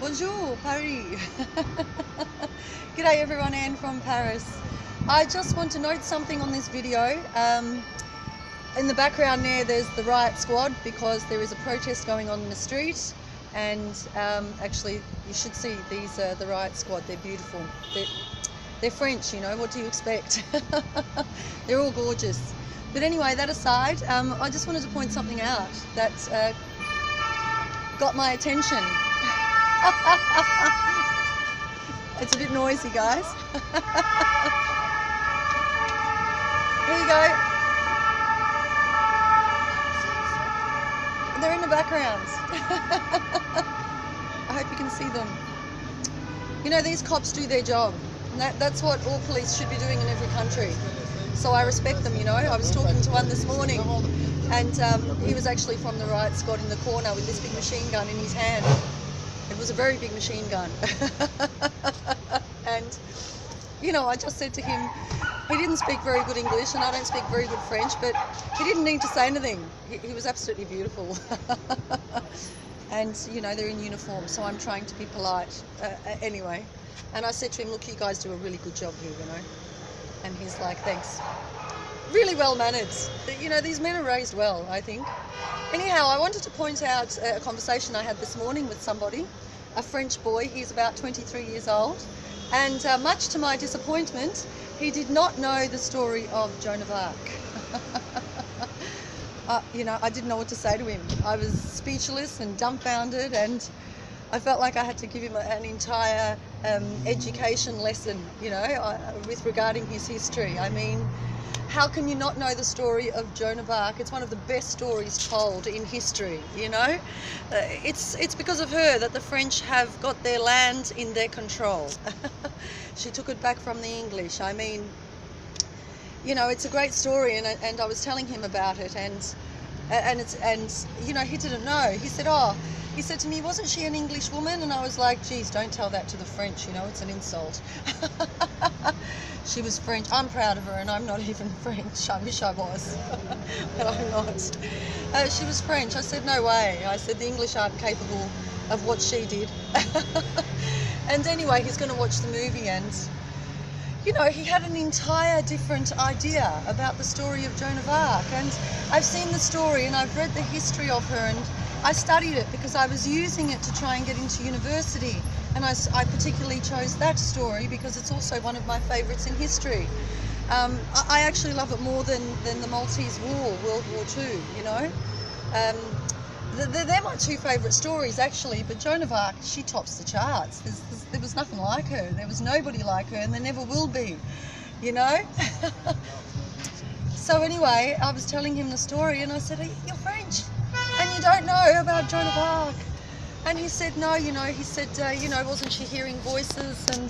Bonjour, Paris. G'day everyone, Anne from Paris. I just want to note something on this video. In the background there's the riot squad because there is a protest going on in the street, and actually you should see these are the riot squad. They're beautiful. They're French, you know, what do you expect? They're all gorgeous. But anyway, that aside, I just wanted to point something out that got my attention. It's a bit noisy, guys. Here you go. They're in the background. I hope you can see them. You know, these cops do their job. And that's what all police should be doing in every country. So I respect them, you know. I was talking to one this morning, and he was actually from the riot squad in the corner with this big machine gun in his hand. It was a very big machine gun. And, you know, I just said to him, he didn't speak very good English and I don't speak very good French, but he didn't need to say anything. He was absolutely beautiful. And, you know, they're in uniform, so I'm trying to be polite. Anyway, and I said to him, look, you guys do a really good job here, you know. And he's like, thanks. Really well mannered. You know, these men are raised well, I think. Anyhow, I wanted to point out a conversation I had this morning with somebody, a French boy. He's about 23 years old, and much to my disappointment, he did not know the story of Joan of Arc. You know, I didn't know what to say to him. I was speechless and dumbfounded, and I felt like I had to give him an entire education lesson, you know, with regarding his history. I mean, how can you not know the story of Joan of Arc? It's one of the best stories told in history, you know. It's because of her that the French have got their land in their control. She took it back from the English. I mean, you know, it's a great story, and I was telling him about it, and you know, he didn't know. He said, he said to me, wasn't she an English woman? And I was like, geez, don't tell that to the French, you know, it's an insult. She was French. I'm proud of her, and I'm not even French. I wish I was, but I'm not. She was French. I said, no way. I said, the English aren't capable of what she did. And anyway, he's going to watch the movie, and, you know, he had an entire different idea about the story of Joan of Arc. And I've seen the story, and I've read the history of her, and I studied it because I was using it to try and get into university. And I particularly chose that story because it's also one of my favourites in history. I actually love it more than the Maltese War, World War II, you know. They're my two favourite stories, actually, but Joan of Arc, she tops the charts. There was nothing like her. There was nobody like her, and there never will be, you know. So anyway, I was telling him the story, and I said, you're French, and you don't know about Joan of Arc? And he said, no, you know, he said, you know, wasn't she hearing voices? And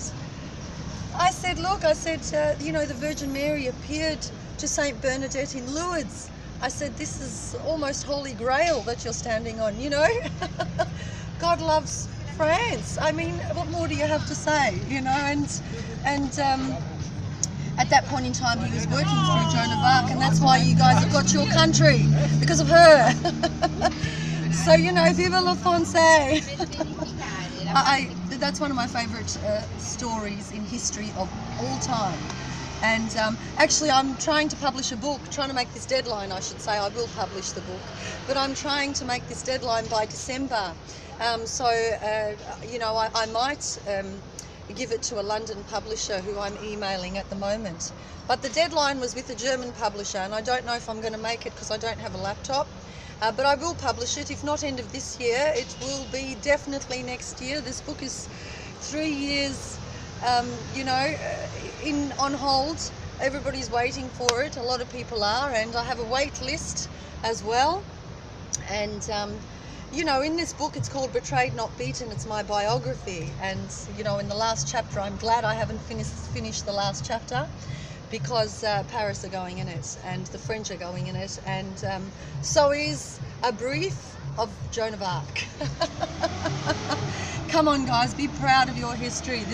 I said, look, I said, you know, the Virgin Mary appeared to Saint Bernadette in Lourdes. I said, this is almost Holy Grail that you're standing on, you know. God loves France. I mean, what more do you have to say, you know? And at that point in time, he was working through Joan of Arc, and that's why you guys have got your country, because of her. So, you know, vive la France. That's one of my favourite stories in history of all time. And actually, I'm trying to publish a book, trying to make this deadline, I should say. I will publish the book, but I'm trying to make this deadline by December. You know, I might give it to a London publisher who I'm emailing at the moment. But the deadline was with a German publisher, and I don't know if I'm going to make it because I don't have a laptop. But I will publish it, if not end of this year, it will be definitely next year. This book is 3 years, you know, on hold. Everybody's waiting for it. A lot of people are, and I have a wait list as well. And, you know, in this book, it's called Betrayed Not Beaten. It's my biography. And, you know, in the last chapter, I'm glad I haven't finished the last chapter, because Paris are going in it, and the French are going in it, and so is a brief of Joan of Arc. Come on, guys, be proud of your history.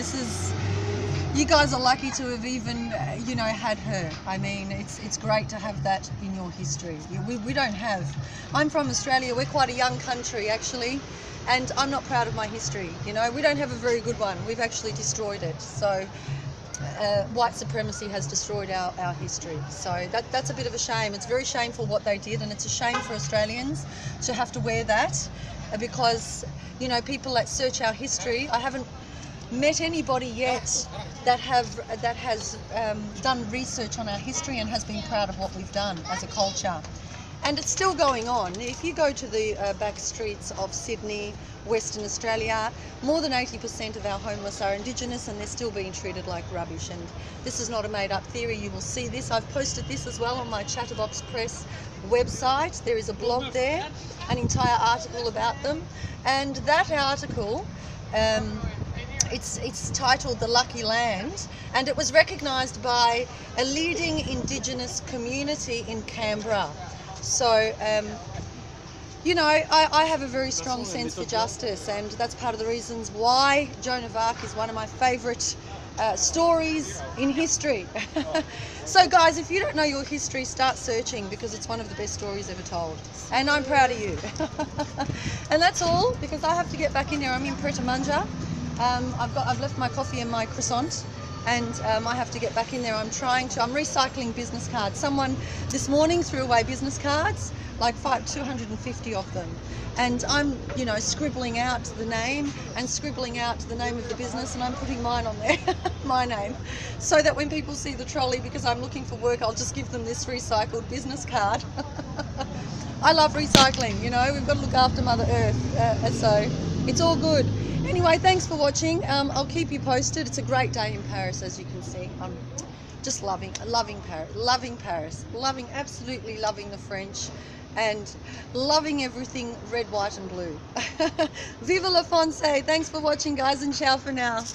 You guys are lucky to have even, you know, had her. I mean, it's great to have that in your history. We don't have. I'm from Australia. We're quite a young country, actually. and I'm not proud of my history. You know, we don't have a very good one. We've actually destroyed it. So white supremacy has destroyed our history. So that's a bit of a shame. It's very shameful what they did, and it's a shame for Australians to have to wear that, because, you know, people that search our history, I haven't met anybody yet that has done research on our history and has been proud of what we've done as a culture. And it's still going on. If you go to the back streets of Sydney, Western Australia, more than 80% of our homeless are Indigenous, and they're still being treated like rubbish. And this is not a made-up theory. You will see this. I've posted this as well on my Chatterbox Press website. There is a blog there, an entire article about them. And that article, it's titled The Lucky Land, and it was recognised by a leading Indigenous community in Canberra. So, you know, I have a very strong sense for justice, and that's part of the reasons why Joan of Arc is one of my favourite stories in history. So guys, if you don't know your history, start searching, because it's one of the best stories ever told. And I'm proud of you. And that's all, because I have to get back in there. I'm in Pret a Manger. I've left my coffee and my croissant, and I have to get back in there. I'm recycling business cards. Someone this morning threw away business cards, like 250 of them. And I'm, you know, scribbling out the name and scribbling out the name of the business, and I'm putting mine on there, my name, so that when people see the trolley, because I'm looking for work, I'll just give them this recycled business card. I love recycling, you know, we've got to look after Mother Earth, so it's all good. Anyway, thanks for watching. I'll keep you posted. It's a great day in Paris, as you can see. I'm just loving Paris, absolutely loving the French, and loving everything red, white and blue. Vive la France! Thanks for watching, guys, and ciao for now.